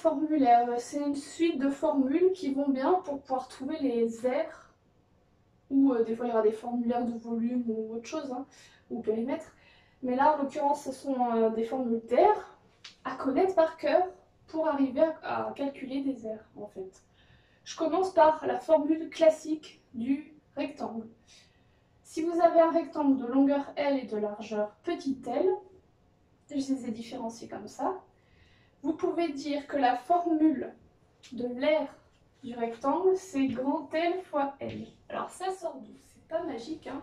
formulaire. C'est une suite de formules qui vont bien pour pouvoir trouver les aires, ou des fois il y aura des formulaires de volume ou autre chose, hein, ou périmètre. Mais là, en l'occurrence, ce sont des formules d'aires à connaître par cœur pour arriver à calculer des aires, en fait. Je commence par la formule classique du rectangle. Si vous avez un rectangle de longueur L et de largeur petit l, je les ai différenciés comme ça, vous pouvez dire que la formule de l'aire du rectangle, c'est grand L fois L. Alors ça sort d'où? C'est pas magique, hein.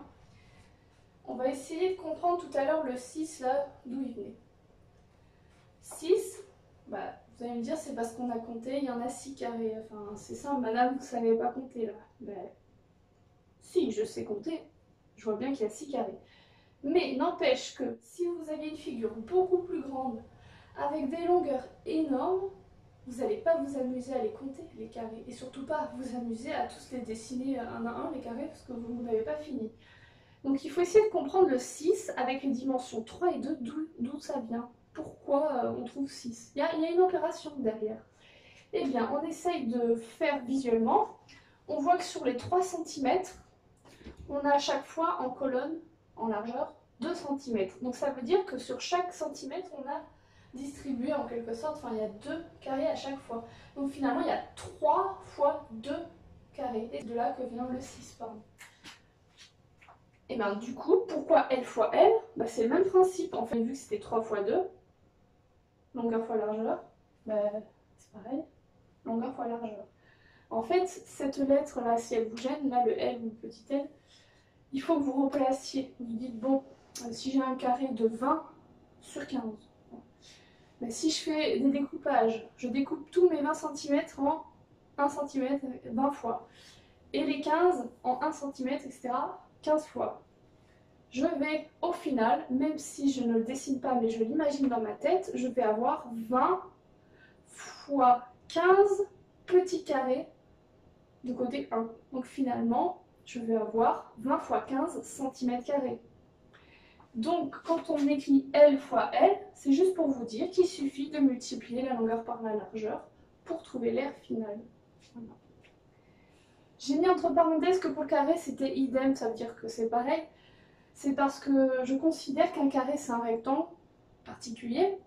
On va essayer de comprendre tout à l'heure le 6, là, d'où il venait. 6, bah, vous allez me dire, c'est parce qu'on a compté, il y en a 6 carrés. Enfin, c'est ça, madame, vous ne savez pas compter, là. Ben, si, je sais compter. Je vois bien qu'il y a 6 carrés. Mais n'empêche que si vous avez une figure beaucoup plus grande, avec des longueurs énormes, vous n'allez pas vous amuser à les compter, les carrés. Et surtout pas vous amuser à tous les dessiner un à un, les carrés, parce que vous n'avez pas fini. Donc il faut essayer de comprendre le 6 avec les dimensions 3 et 2, d'où ça vient. Pourquoi on trouve 6. Il y a une opération derrière. Eh bien, on essaye de faire visuellement. On voit que sur les 3 cm, on a à chaque fois en colonne, en largeur, 2 cm. Donc ça veut dire que sur chaque centimètre, on a distribué en quelque sorte, enfin il y a 2 carrés à chaque fois. Donc finalement, il y a 3 fois 2 carrés. Et c'est de là que vient le 6, pardon. Et bien du coup, pourquoi L fois L? Ben, c'est le même principe. En fait, vu que c'était 3 fois 2, longueur fois largeur, ben, c'est pareil, longueur fois largeur. En fait, cette lettre-là, si elle vous gêne, là, le L ou le petit l, il faut que vous replaciez. Vous dites, bon, si j'ai un carré de 20 sur 15, ben, si je fais des découpages, je découpe tous mes 20 cm en 1 cm 20 fois, et les 15 en 1 cm, etc., 15 fois. Je vais, au final, même si je ne le dessine pas, mais je l'imagine dans ma tête, je vais avoir 20 fois 15 petits carrés de côté 1. Donc finalement, je vais avoir 20 fois 15 cm². Donc, quand on écrit L fois L, c'est juste pour vous dire qu'il suffit de multiplier la longueur par la largeur pour trouver l'aire finale. Voilà. J'ai mis entre parenthèses que pour le carré, c'était idem, ça veut dire que c'est pareil. C'est parce que je considère qu'un carré, c'est un rectangle particulier.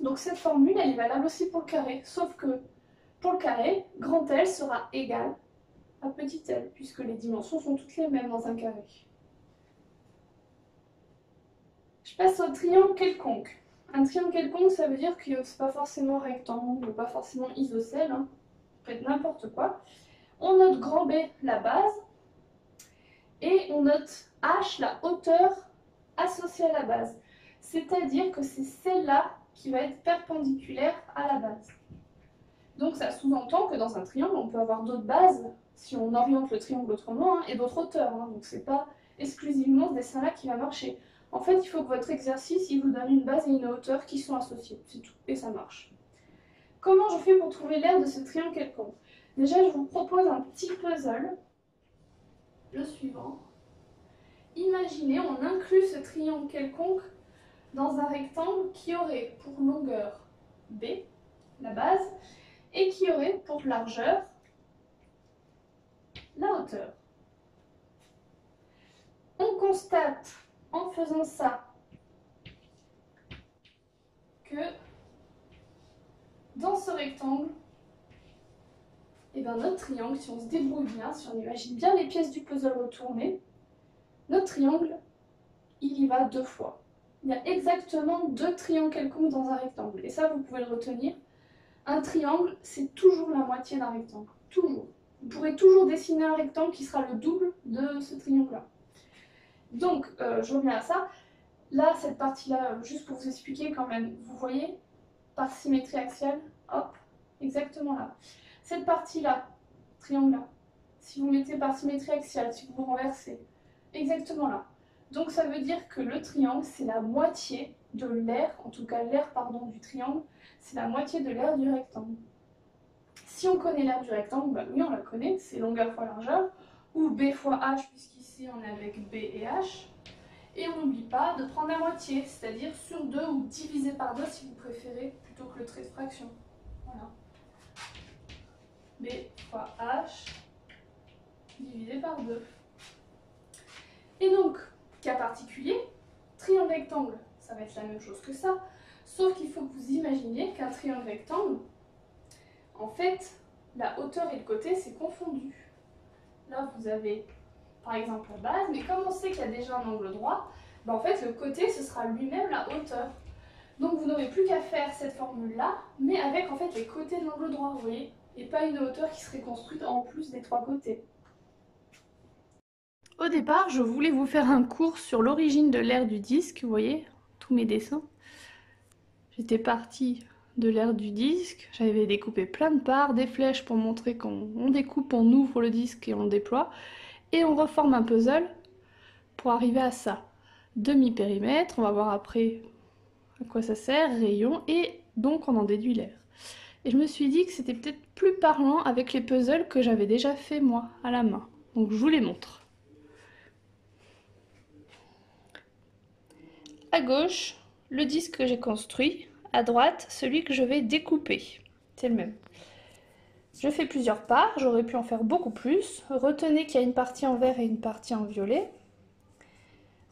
Donc cette formule, elle est valable aussi pour le carré. Sauf que pour le carré, grand L sera égal à petit l, puisque les dimensions sont toutes les mêmes dans un carré. Je passe au triangle quelconque. Un triangle quelconque, ça veut dire que c'est pas forcément rectangle, ou pas forcément isocèle, hein. Ça peut être n'importe quoi. On note grand B, la base, et on note H, la hauteur associée à la base. C'est-à-dire que c'est celle-là qui va être perpendiculaire à la base. Donc ça sous-entend que dans un triangle, on peut avoir d'autres bases, si on oriente le triangle autrement, hein, et d'autres hauteurs. Hein. Donc c'est pas exclusivement ce dessin-là qui va marcher. En fait, il faut que votre exercice il vous donne une base et une hauteur qui sont associées, c'est tout, et ça marche. Comment je fais pour trouver l'aire de ce triangle quelconque? Déjà, je vous propose un petit puzzle. Le suivant. Imaginez, on inclut ce triangle quelconque dans un rectangle qui aurait pour longueur B, la base, et qui aurait pour largeur la hauteur. On constate en faisant ça que dans ce rectangle, et bien notre triangle, si on se débrouille bien, si on imagine bien les pièces du puzzle retournées, notre triangle, il y va 2 fois. Il y a exactement 2 triangles quelconques dans un rectangle. Et ça, vous pouvez le retenir. Un triangle, c'est toujours la moitié d'un rectangle. Toujours. Vous pourrez toujours dessiner un rectangle qui sera le double de ce triangle-là. Donc, je reviens à ça. Là, cette partie-là, juste pour vous expliquer quand même, vous voyez, par symétrie axiale, hop, exactement là. Cette partie-là, triangle-là, si vous mettez par symétrie axiale, si vous renversez, exactement là. Donc ça veut dire que le triangle, c'est la moitié de l'aire, en tout cas l'aire, pardon, du triangle, c'est la moitié de l'aire du rectangle. Si on connaît l'aire du rectangle, bah oui, on la connaît, c'est longueur fois largeur, ou B fois H, puisqu'ici on est avec B et H. Et on n'oublie pas de prendre la moitié, c'est-à-dire sur 2 ou divisé par 2 si vous préférez, plutôt que le trait de fraction. Voilà. B fois H divisé par 2. Et donc, cas particulier, triangle rectangle, ça va être la même chose que ça, sauf qu'il faut que vous imaginiez qu'un triangle rectangle, en fait, la hauteur et le côté, c'est confondu. Là, vous avez, par exemple, la base, mais comme on sait qu'il y a déjà un angle droit, ben en fait, le côté, ce sera lui-même la hauteur. Donc, vous n'aurez plus qu'à faire cette formule-là, mais avec, en fait, les côtés de l'angle droit, vous voyez, et pas une hauteur qui serait construite en plus des trois côtés. Au départ, je voulais vous faire un cours sur l'origine de l'aire du disque, vous voyez, tous mes dessins. J'étais partie de l'aire du disque, j'avais découpé plein de parts, des flèches pour montrer qu'on découpe, on ouvre le disque et on le déploie, et on reforme un puzzle pour arriver à ça. Demi-périmètre, on va voir après à quoi ça sert, rayon, et donc on en déduit l'aire. Et je me suis dit que c'était peut-être plus parlant avec les puzzles que j'avais déjà fait moi, à la main. Donc je vous les montre. À gauche, le disque que j'ai construit, à droite, celui que je vais découper. C'est le même. Je fais plusieurs parts, j'aurais pu en faire beaucoup plus. Retenez qu'il y a une partie en vert et une partie en violet.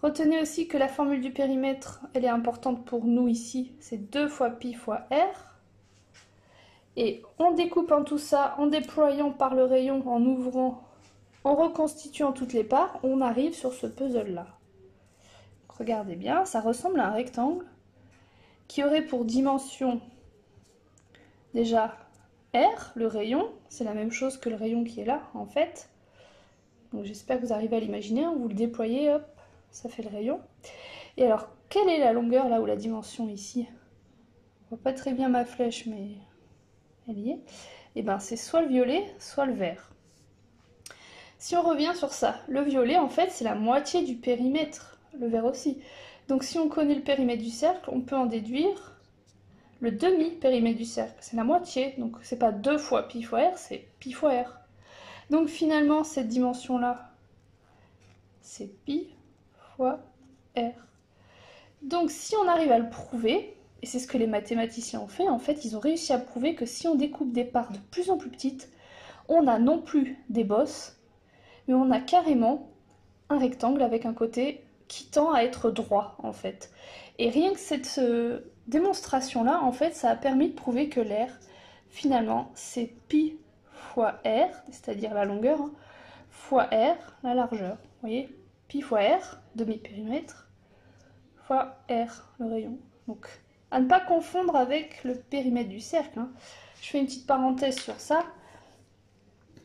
Retenez aussi que la formule du périmètre, elle est importante pour nous ici, c'est 2 fois pi fois r. Et en découpant tout ça, en déployant par le rayon, en ouvrant, en reconstituant toutes les parts, on arrive sur ce puzzle-là. Regardez bien, ça ressemble à un rectangle qui aurait pour dimension déjà R, le rayon, c'est la même chose que le rayon qui est là en fait. Donc j'espère que vous arrivez à l'imaginer, vous le déployez, hop, ça fait le rayon. Et alors, quelle est la longueur là ou la dimension ici? On voit pas très bien ma flèche, mais elle y est. Et bien c'est soit le violet, soit le vert. Si on revient sur ça, le violet en fait c'est la moitié du périmètre, le vert aussi. Donc si on connaît le périmètre du cercle, on peut en déduire le demi-périmètre du cercle, c'est la moitié, donc c'est pas 2 fois pi fois r, c'est pi fois r. Donc finalement, cette dimension-là, c'est pi fois r. Donc si on arrive à le prouver, et c'est ce que les mathématiciens ont fait, en fait, ils ont réussi à prouver que si on découpe des parts de plus en plus petites, on a non plus des bosses, mais on a carrément un rectangle avec un côté qui tend à être droit, en fait. Et rien que cette démonstration-là, en fait, ça a permis de prouver que l'aire, finalement, c'est pi fois r, c'est-à-dire la longueur, hein, fois r, la largeur. Vous voyez, pi fois r, demi-périmètre, fois r, le rayon. Donc, à ne pas confondre avec le périmètre du cercle. Hein. Je fais une petite parenthèse sur ça.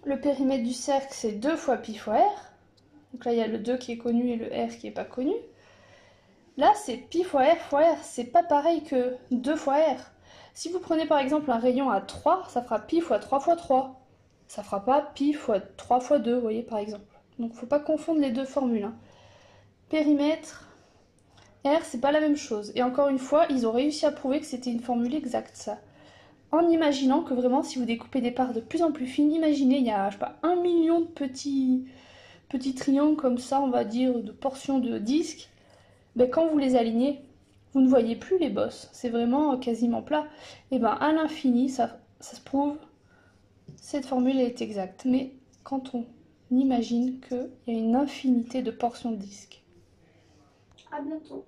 Le périmètre du cercle, c'est 2 fois pi fois r. Donc là, il y a le 2 qui est connu et le r qui n'est pas connu. Là, c'est pi fois r, c'est pas pareil que 2 fois r. Si vous prenez par exemple un rayon à 3, ça fera pi fois 3 fois 3. Ça fera pas pi fois 3 fois 2, vous voyez, par exemple. Donc, faut pas confondre les deux formules. Hein. Périmètre, r, c'est pas la même chose. Et encore une fois, ils ont réussi à prouver que c'était une formule exacte, ça. En imaginant que vraiment, si vous découpez des parts de plus en plus fines, imaginez, il y a, je sais pas, 1 million de petits triangles comme ça, on va dire, de portions de disques. Ben, quand vous les alignez, vous ne voyez plus les bosses, c'est vraiment quasiment plat. Et ben à l'infini, ça se prouve, cette formule est exacte. Mais quand on imagine qu'il y a une infinité de portions de disques. À bientôt.